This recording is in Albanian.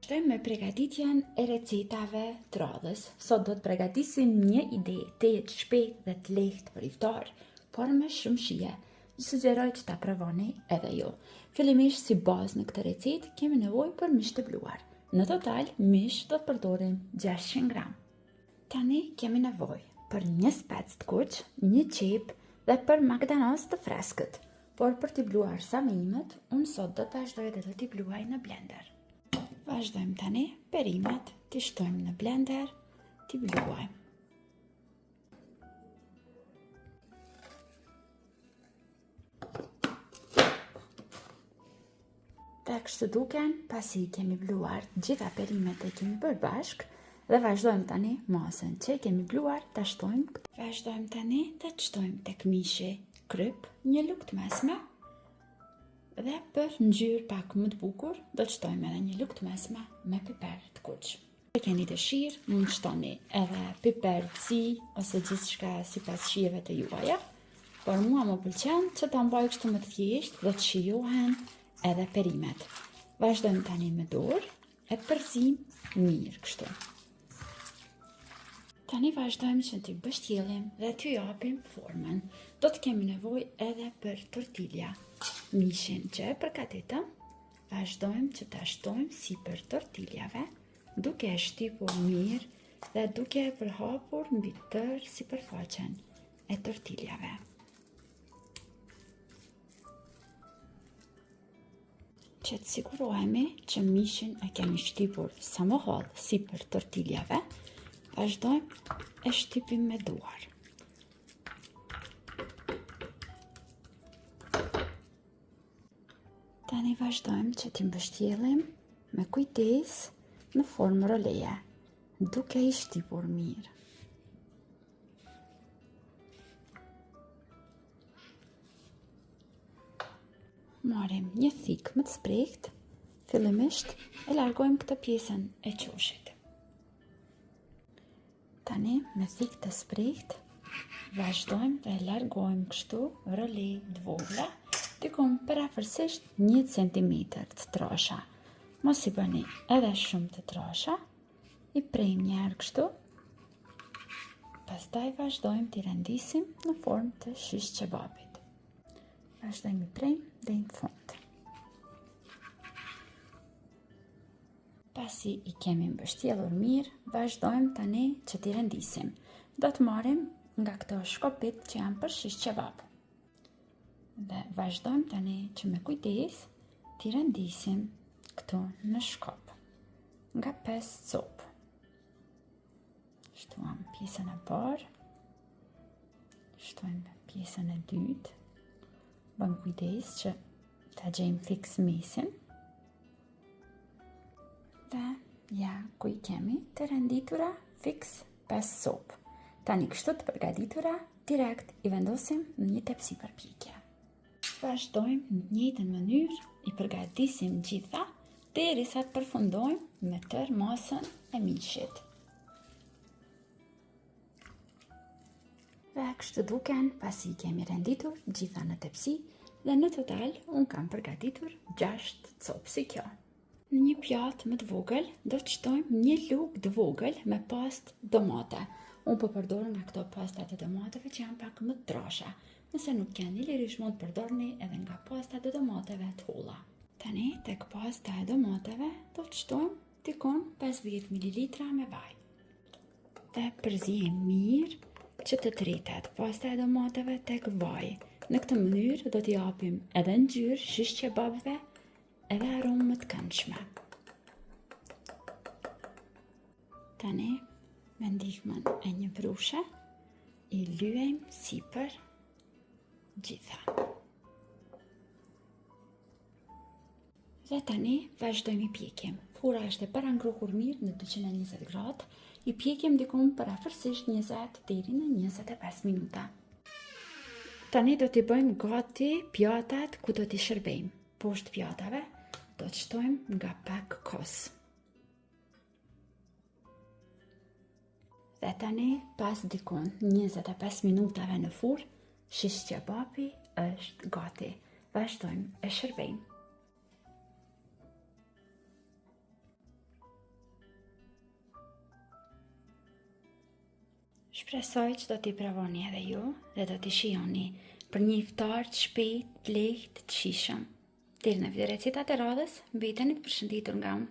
Vazhdojmë me përgatitjen e recetave të radhës. Sot do të përgatisim një ide të shpejtë dhe të lehtë për iftar, por me shumë shije. Ju sugjeroj që ta provoni edhe ju. Fillimisht si bazë në këtë recetë kemi nevojë për mish të bluar. Në total mish do të përdorim 600 gram. Tani kemi nevojë për një spec të kuq, një qep dhe për magdanoz të freskët. Por për t'i bluar sa minimët, unë sot do të vazhdoj dhe do t'i bluaj në blender. Vazhdojmë tani perimet, t'i shtojmë në blender, t'i bluajmë. Dhe kështu duken, pasi kemi bluar gjitha perimet e kemi bërë bashk, dhe vazhdojmë tani masën që kemi bluar, t'a shtojmë. Vazhdojmë tani dhe të shtojmë tek mishi kryp, një lugë të mesme, dhe për ngjyrë pak më të bukur, do të shtojmë edhe një lugë të mesme me piper të kuq. Nëse keni dëshirë, mund të shtoni edhe piper të zi ose gjithçka sipas shijeve të juaja, por mua më pëlqen që ta mbaj kështu më të thjeshtë dhe të shijohen edhe perimet. Vazhdojmë tani me dorë e përzim mirë kështu. Tani vazhdojmë që t'i bështjellim dhe t'ju japim formën. Do të kemi nevojë edhe për tortilja. Mishin që e përgatitëm, vazhdojmë që ta shtojmë sipër tortiljave, duke e shtypur mirë dhe duke e përhapur mbi tërë sipërfaqen e tortiljave. Që të sigurohemi që mishin e kemi shtypur sa më hollë sipër tortiljave, vazhdojmë e shtypim me duar. Tani vazhdojmë që t'i mbështjellim me kujdes në formë roleje, duke i shtypur mirë. Marrim një thikë më të sprehtë, fillimisht e largojmë këtë pjesën e qoshit. Tani me thikë të sprehtë, vazhdojmë dhe e largojmë kështu role të vogla, dikom parafërsisht 1 cm të trasha. Mos i bëni edhe shumë të trasha, i prejmë një herë kështu, pastaj vazhdojmë t'i rendisim në formë të shish kebabit. Vazhdojmë i prejmë dhe në fund. Pasi i kemi mbështjellur mirë, vazhdojmë tani që t'i rendisim. Do të marrim nga këto shkopit që janë për shish kebab. Dhe vazhdojmë tani që me kujdes t'i rendisim këtu në shkop, nga 5 copë. Shtuam pjesën e parë, shtojmë pjesën e dytë, bëm kujdes që ta gjejmë fiks mesin, dhe ja ku i kemi të renditura fiks 5 copë. Tani kështu të përgatitura, direkt i vendosim në një tepsi për pjekje. Vazhdojmë në të njëjtën mënyrë, i përgatisim gjitha derisa të përfundojmë me tërë masën e mishit. Dhe kështu duken pasi kemi renditur gjitha në tepsi dhe në total unë kam përgatitur 6 copë si kjo. Në një pjatë më të vogël do të shtojmë një lugë të vogël me pastë domate. Unë po përdor nga këto pastat e domateve që janë pak më të trasha. Nëse nuk keni, lirisht mund të përdorni edhe nga pasta e domateve të holla. Tani tek pasta e domateve do të shtojmë dikon 50 ml me vaj. Dhe përzijmë mirë që të tritet pasta e domateve tek vaj. Në këtë mënyrë do t'i japim edhe ngjyrë shish kebabëve edhe aromë më të këndshme. Tani me ndihmën e një brushe i lyejmë sipër gjitha. Dhe tani vazhdojmë i pjekim. Fura është e parangruhur mirë në 220 gradë, i pjekim dikom parafërsisht 20 deri në 25 minuta. Tani do t'i bëjmë gati pjatat ku do t'i shërbejmë. Poshtë pjatave do të shtojmë nga pak kos. Dhe tani pas dikon 25 minutave në furrë, shish kebabi është gati. Vazhdojmë e shërbejmë. Shpresoj që do t'i provoni edhe ju dhe do t'i shijoni për një iftar të shpejt, të lehtë, të shijshëm. Deri në video recetat e radhës, mbeteni të përshëndetur nga unë.